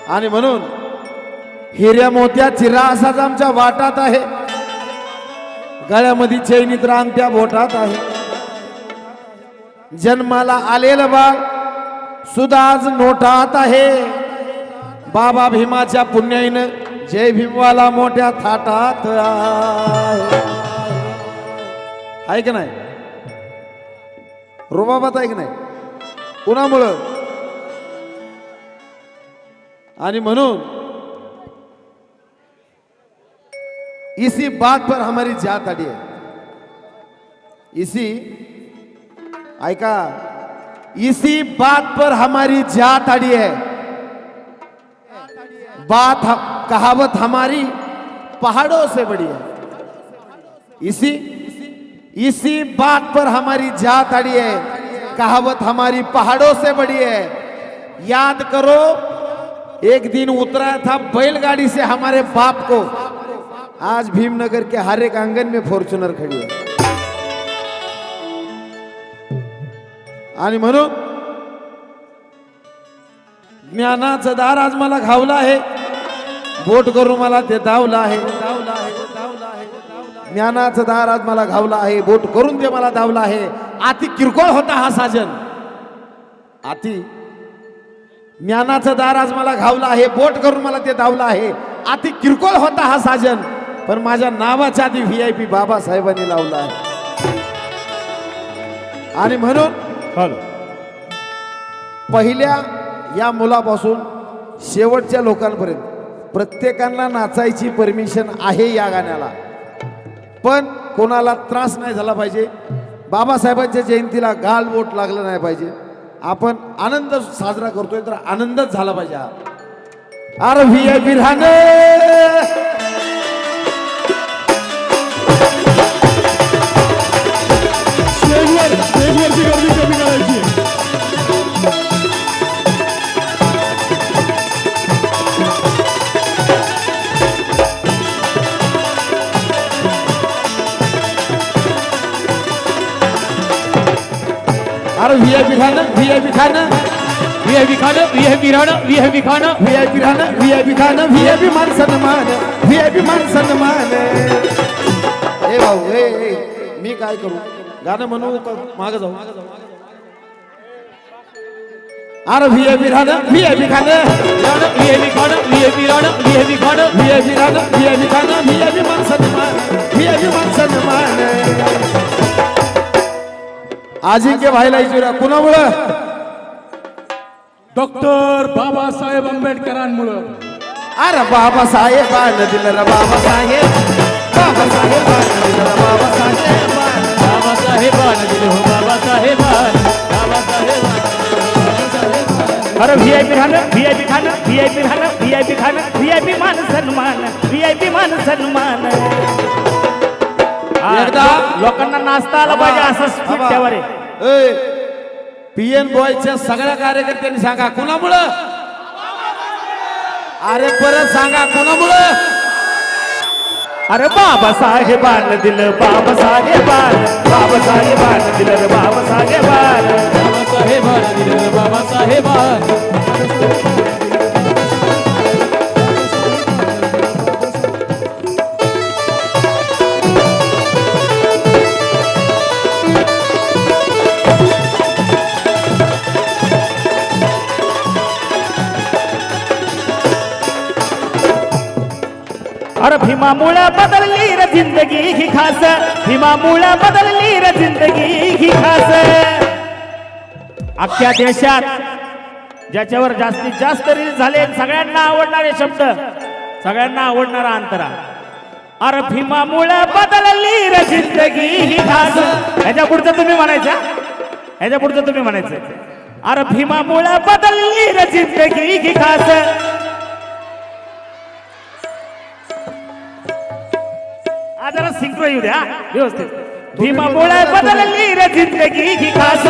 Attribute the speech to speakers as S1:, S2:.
S1: आणि म्हणून हिऱ्या मोत्या चिरा असाच आमच्या वाटात आहे, गळ्यामध्ये चैनीत रांगत्या बोटात आहे. जन्माला आलेलं बाळ सुद्धा आज नोटात आहे. बाबा भीमाच्या पुण्याईनं जय भीमवाला मोठ्या थाटात आहे की नाही? रुबाबात आहे की नाही? कुणामुळं? आणि म्हणून इसी बात पर हमारी जात अड़ी है. इसी ऐका, इसी बात पर हमारी जात अड़ी है. कहावत हमारी पहाड़ों से बड़ी है. इसी बात पर हमारी जात अड़ी है, कहावत हमारी पहाड़ों से बड़ी है. याद करो, एक दिन उतरा था बैलगाड़ी से हमारे बाप को, आज भीमनगर के हर एक आंगन में फॉर्च्यूनर खड़ी है. आणि म्हणून ज्ञानाचं दार आज मला घावला आहे, बोट करून मला ते धावला आहे. ज्ञानाचं दार आज मला घावला आहे, बोट करून ते मला धावला आहे. अति किरकोळ होता हा साजन, अति ज्ञानाचं दार आज मला घावला आहे, बोट करून मला ते धावला आहे. अति किरकोळ होता हा साजन, पण माझ्या नावाच्या आधी VIP बाबासाहेबांनी लावला आहे. आणि म्हणून पहिल्या या मुलापासून शेवटच्या लोकांपर्यंत प्रत्येकाला नाचायची परमिशन आहे या गाण्याला, पण कोणाला त्रास नाही झाला पाहिजे. बाबासाहेबांच्या जयंतीला गाल बोट लागलं नाही पाहिजे. आपण आनंद साजरा करतोय तर आनंदच झाला पाहिजे. अरे VIP राहणे
S2: स्टेजवरची गर्दी कमी करायची.
S1: अरे VIP खाणं, VIP खाणं,
S2: VIP खाणं, VIP राहणं, VIP खाणं,
S1: VIP राहणं, VIP खाणं, VIP मान सन्मान, VIP मान सन्मान. ए भाऊ, मी काय करू? गाणं म्हणू का मागं जाऊ? अरे VIP राहणं, VIP खाणं,
S2: VIP खाणं, VIP राहणं, VIP खाणं,
S1: VIP राहणं, VIP खाणं, VIP मान सन्मान, VIP मान सन्मान. अजिंक्य भाईला इचुरा कुणामुळं?
S2: डॉक्टर बाबासाहेब आंबेडकरांमुळं.
S1: अरे बाबासाहेबानं दिलं रे बाबासाहेब, बाबासाहेबानं दिलं रे बाबासाहेब,
S2: बाबासाहेबानं दिलं हो बाबासाहेबानं, बाबासाहेबानं. अरे VIP राहणं, VIP खाणं, VIP राहणं, VIP खाणं, VIP मान सन्मान, VIP मान सन्मान.
S1: एकदा
S2: लोकांना नाचता आला पाहिजे असं स्पीड ठेवा रे.
S1: PN बॉयच्या सगळ्या कार्यकर्त्यांनी सांगा कुणामुळं? अरे परत सांगा कुणामुळं?
S2: अरे बाबासाहेबानं दिलं, बाबासाहेबानं, बाबासाहेबानं दिलं रे बाबासाहेबानं, बाबासाहेबानं दिलं रे बाबासाहेबानं. अरे भीमामुळं बदलली रे जिंदगी ही खास, भीमामुळं बदलली रे जिंदगी ही खास. अख्ख्या देशात ज्याच्यावर जास्तीत जास्त रील झाले, सगळ्यांना आवडणारे शब्द, सगळ्यांना आवडणारा अंतरा. अरे भीमामुळं बदलली रे जिंदगी ही खास. ह्याच्या पुढचं तुम्ही म्हणायचं, ह्याच्या पुढचं तुम्ही म्हणायचं. अरे भीमामुळं बदलली रे जिंदगी ही खास. जरा सिंक्रो येऊ द्या व्यवस्थित. भीमामुळे बदलली रे जिंदगी ही खास.